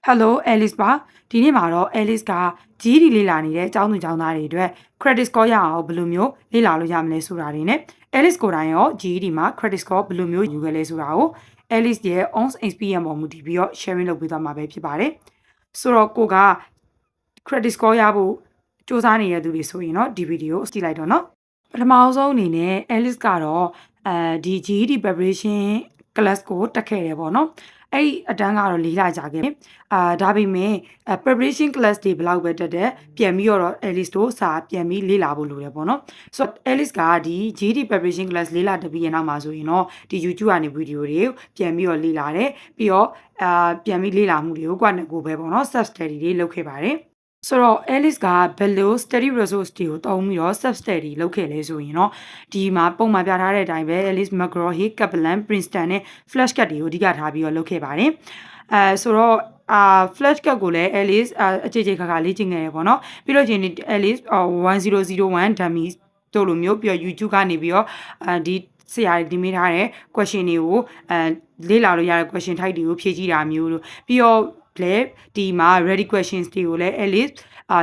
Hello Alice ပါဒီနေ့မှာတော့ Alice က GED လေ့လာနေတဲ့အကြောင်းသူကျောင်းသားတွေအတွက် credit score ရအောင်ဘယ်လိုမျိုးလေ့လာလို့ရမလဲဆိုတာတွေနဲ့ Alice ကိုယ်တိုင်ရော GED မှာ credit score ဘယ်လိုမျိုးယူခဲ့လဲဆိုတာကို Alice ရဲ့ own experience ပေါ်မူတည်ပြီးတော့ sharing လုပ်ပေးသွားမှာပဲဖြစ်ပါတယ်ဆိုတော့ကိုက credit score ရဖို့စူးစမ်းနေတဲ့သူတွေဆိုရင်တော့ဒီဗီဒီယိုကိုကြည့်လိုက်တော့เนาะပထမဆုံးအနေနဲ့ Alice ကတော့ဒီ GED preparation class ကိုတက်ခဲ့တယ်ပေါ့เนาะအဲ့အတန်းကတော့၄လကြာခဲ့ဒါပေမဲ့ preparation class တွေဘယ်လောက်ပဲတက်တဲ့ပြန်ပြီးတော့ Alice တို့စာပြန်ပြီးလေ့လာဖို့လိုတယ်ပေါ့နော်ဆိုတော့ Alice ကဒီ GED preparation class ၄လတက်ပြီးရနောက်မှာဆိုရင်တော့ဒီ YouTube ကနေဗီဒီယိုတွေပြန်ပြီးတော့လေ့လာတယ်ပြီးတော့ပြန်ပြီးလေ့လာမှုတွေကိုကိုယ့်နဲ့ကိုယ်ပဲပေါ့နော် self study တွေလုပ်ခဲ့ပါတယ်ဆိုတော့ Alice ကဘယ်လို study resource တွေကိုတောင်းပြီးတော့ self study လုပ်ခဲ့လဲဆိုရင်တော့ဒီမှာပုံမှန်ပြထားတဲ့အတိုင်းပဲ Alice McGraw-Hill Kaplan Princeton နဲ့ flashcard တွေကိုအဓိကထားပြီးတော့လုပ်ခဲ့ပါတယ်ဆိုတော့flashcard ကိုလည်း Alice အခြေခါလေ့ကျင့်ခဲ့ရပေါ့နော်ပြီးတော့ချင်း Alice 1001 dummies တို့လိုမျိုးပြီးတော့ YouTube ကနေပြီးတော့ဒီဆရာတွေမိထားတဲ့ question တွေကိုလေ့လာလို့ရတဲ့ question type တွေကိုဖြည့်ကြည့်တာမျိုးလို့ပြီးတော့လေဒီမှာ ready questions တွေကိုလည်း Alice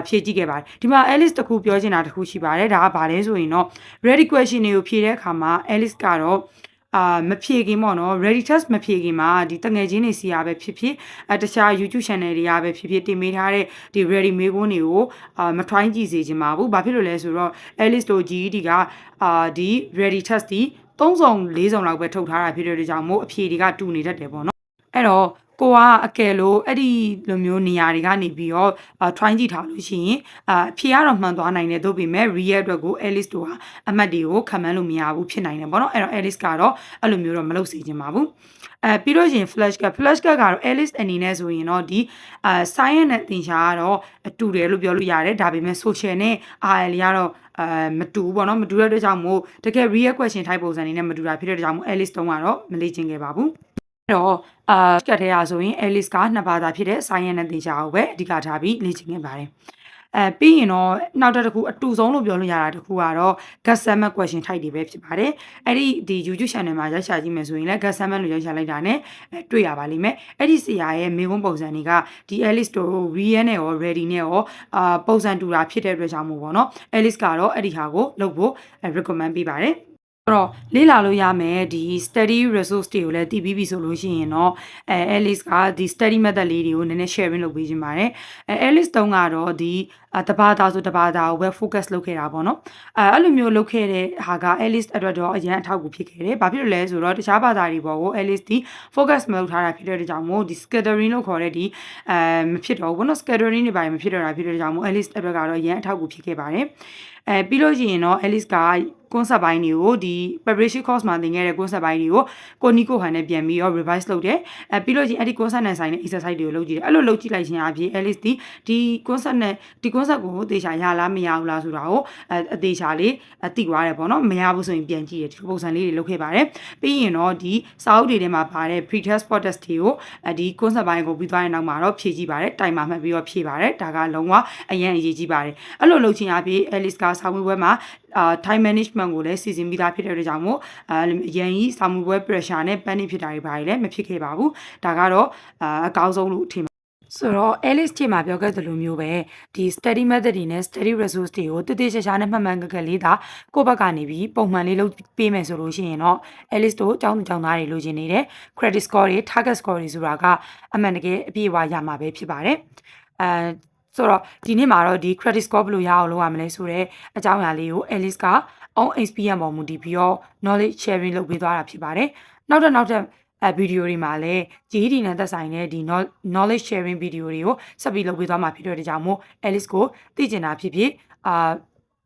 ဖြည့်ကြည့်ခဲ့ပါတယ်ဒီမှာ Alice တခုပြောချင်တာတခုရှိပါတယ်ဒါကဘာလဲဆိုရင်တော့ ready question တွေကိုဖြည့်တဲ့အခါမှာ Alice ကတော့မဖြေခင်ပေါ့နော် ready test မဖြေခင်မှာဒီတငယ်ချင်းတွေစီရပဲဖြစ်ဖြစ်တခြား YouTube channel တွေကပဲဖြစ်ဖြစ်တင်ပေးထားတဲ့ဒီ ready မေးခွန်းတွေကိုမ try ကြည့်စေချင်ပါဘူးဘာဖြစ်လို့လဲဆိုတော့ Alice တို့ GED ကဒီ ready test ဒီ3စုံ4စုံလောက်ပဲထုတ်ထားတာဖြစ်တဲ့ကြောင့်မို့အဖြေတွေကတူနေတတ်တယ်ပေါ့နော်အဲ့တော့ကိုကအကယ်လို့အဲ့ဒီလိုမျိုးနေရာတွေကနေပြီးတော့ try ကြည့်ထားလို့ရှိရင်ဖြေရတော့မှန်သွားနိုင်တယ်တို့ပေမဲ့ real အတွက်ကို Alice တို့ဟာအမှတ်တွေကိုခံမှန်းလို့မရဘူးဖြစ်နိုင်တယ်ပေါ့နော်အဲ့တော့ Alice ကတော့အဲ့လိုမျိုးတော့မလုပ်စေချင်ပါဘူးပြီးတော့ရှင် flashcard ကတော့ Alice အနေနဲ့ဆိုရင်တော့ဒီscience နဲ့သင်ရှားကတော့တူတယ်လို့ပြောလို့ရတယ်ဒါပေမဲ့ social နဲ့ RL ကတော့မတူဘူးပေါ့နော်မတူတဲ့အတွက်ကြောင့်မို့တကယ် real question type ပုံစံနေနဲ့မတူတာဖြစ်တဲ့အတွက်ကြောင့်မို့ Alice တုံးကတော့မလေ့ကျင့်ခဲ့ပါဘူးအဲ့တော့ကတ်ထဲရဆိုရင် Alice ကနှစ်ဘာသာဖြစ်တဲ့ science နဲ့သင်ရှားကိုပဲအဓိကထားပြီးလေ့ကျင့်ခဲ့ပါတယ်ပြီးရင်တော့နောက်တစ်ခုအတူဆုံးလို့ပြောလို့ရတာတစ်ခုကတော့ gas summit question type တွေပဲဖြစ်ပါတယ်အဲ့ဒီ YouTube channel မှာရိုက်ရှာကြည့်မယ်ဆိုရင်လည်း gas summit လို့ရိုက်ရှာလိုက်တာနဲ့တွေ့ရပါလိမ့်မယ်အဲ့ဒီဆရာရဲ့မေခွန်းပုံစံတွေကဒီ Alice တို့ real နဲ့ရော ready နဲ့ရောပုံစံတူတာဖြစ်တဲ့အတွက်ကြောင့်မို့ပေါ့နော် Alice ကတော့အဲ့ဒီဟာကိုလုပ်ဖို့ recommend ပေးပါတယ်အဲ့တော့လေ့လာလို့ရမယ်ဒီ study resource တွေကိုလည်းတည်ပြီးပြီဆိုလို့ရှိရင်တော့Alice ကဒီ study method လေးတွေကိုနည်းနည်း sharing လုပ်ပေးခြင်းပါတယ်Alice တုံးကတော့ဒီတဘာသာဆိုတဘာသာကိုပဲ focus လုပ်ခဲ့တာပေါ့နော်အဲ့လိုမျိုးလုပ်ခဲ့တဲ့ဟာက Alice အတွက်တော့အရင်အထောက်အကူဖြစ်ခဲ့တယ်ဘာဖြစ်လို့လဲဆိုတော့တခြားဘာသာတွေပေါ်ကို Alice ဒီ focus မလုပ်ထားတာဖြစ်တဲ့ကြောင့်မို့ဒီ scattering လို့ခေါ်တဲ့ဒီမဖြစ်တော့ဘူးနော် scattering တွေပါမဖြစ်တော့တာဖြစ်တဲ့ကြောင့်မို့ Alice အတွက်ကတော့အရင်အထောက်အကူဖြစ်ခဲ့ပါတယ်ပြီးလို့ရှိရင်တော့ Alice ကconcept ပိုင်းတွေကိုဒီ preparation course မှာသင်ခဲ့တဲ့ concept ပိုင်းတွေကိုကိုနီကိုဟန်နဲ့ပြန်ပြီးတော့ revise လုပ်တယ်ပြီးလို့ချင်းအဲ့ဒီ concept နဲ့ဆိုင်တဲ့ exercise တွေကိုလုပ်ကြည့်တယ်အဲ့လိုလုပ်ကြည့်လိုက်ခြင်းအပြင် Alice ဒီ concept နဲ့ဒီ concept ကိုသေချာရလားမရဘူးလားဆိုတာကိုအသေးချာလေးသိသွားတယ်ပေါ့နော်မရဘူးဆိုရင်ပြန်ကြည့်တယ်ဒီပုံစံလေးတွေလုပ်ခဲ့ပါတယ်ပြီးရင်တော့ဒီစာအုပ်တွေထဲမှာပါတဲ့ pre-test spot test တွေကိုဒီ concept ပိုင်းကိုပြီးသွားတဲ့နောက်မှာတော့ဖြည့်ကြည့်ပါတယ်တိုင်မှာမှတ်ပြီးတော့ဖြည့်ပါတယ်ဒါကလုံးဝအရင်အရေးကြီးပါတယ်အဲ့လိုလုပ်ခြင်းအပြင် Alice ကစာမေးပွဲမှာtime management ကိုလည်းစီစဉ်ပြီးသားဖြစ်တဲ့အတွက်ကြောင့်မို့အရင်ကြီးစာမှုပွဲ pressure နဲ့ panic ဖြစ်တာတွေဘာတွေလည်းမဖြစ်ခဲ့ပါဘူးဒါကတော့အကောင်းဆုံးလို့ထင်ဆိုတော့ Alice ချိန်မှာပြောခဲ့သလိုမျိုးပဲဒီ study method တွေနဲ့ study resource တွေကိုတည်တည်ရှာရှာနဲ့မှတ်မှန်ကကလေးသာကိုယ့်ဘက်ကနေပြီးပုံမှန်လေးလုပ်ပေးမယ်ဆိုလို့ရှိရင်တော့ Alice တို့ကျောင်းသူကျောင်းသားတွေလိုချင်နေတဲ့ credit score တွေ target score တွေဆိုတာကအမှန်တကယ်အပြည့်အဝရမှာပဲဖြစ်ပါတယ်ဆိုတော့ဒီနေ့မှာတော့ဒီ credit score ဘယ်လိုရအောင်လုပ်ရမလဲဆိုတော့အကြောင်းအရာလေးကို Alice က own experience ပေါ်မူတည်ပြီးတော့ knowledge sharing လုပ်ပေးသွားတာဖြစ်ပါတယ်နောက်ထပ်ဗီဒီယိုတွေမှာလည်း GED နဲ့သက်ဆိုင်တဲ့ဒီ knowledge sharing ဗီဒီယိုတွေကိုဆက်ပြီးလုပ်ပေးသွားမှာဖြစ်တဲ့ကြောင့်မို့ Alice ကိုသိချင်တာဖြစ်ဖြစ်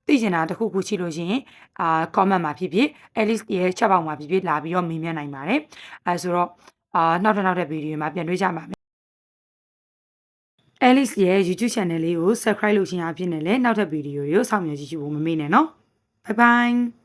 သိချင်တာတခုခုရှိလို့ရှိရင်comment မှာဖြစ်ဖြစ် Alice ရဲ့ chat box မှာဖြစ်ဖြစ်လာပြီးတော့မေးမြန်းနိုင်ပါတယ်ဆိုတော့နောက်ထပ်ဗီဒီယိုမှာပြန်တွေ့ကြပါမယ်Alice ရဲ့ YouTube channel လေးကို subscribe လုပ်ခြင်းအပြင်လည်းနောက်ထပ်ဗီဒီယိုတွေကိုစောင့်မျှော်ကြည့်ဖို့မမေ့နဲ့နော် Bye bye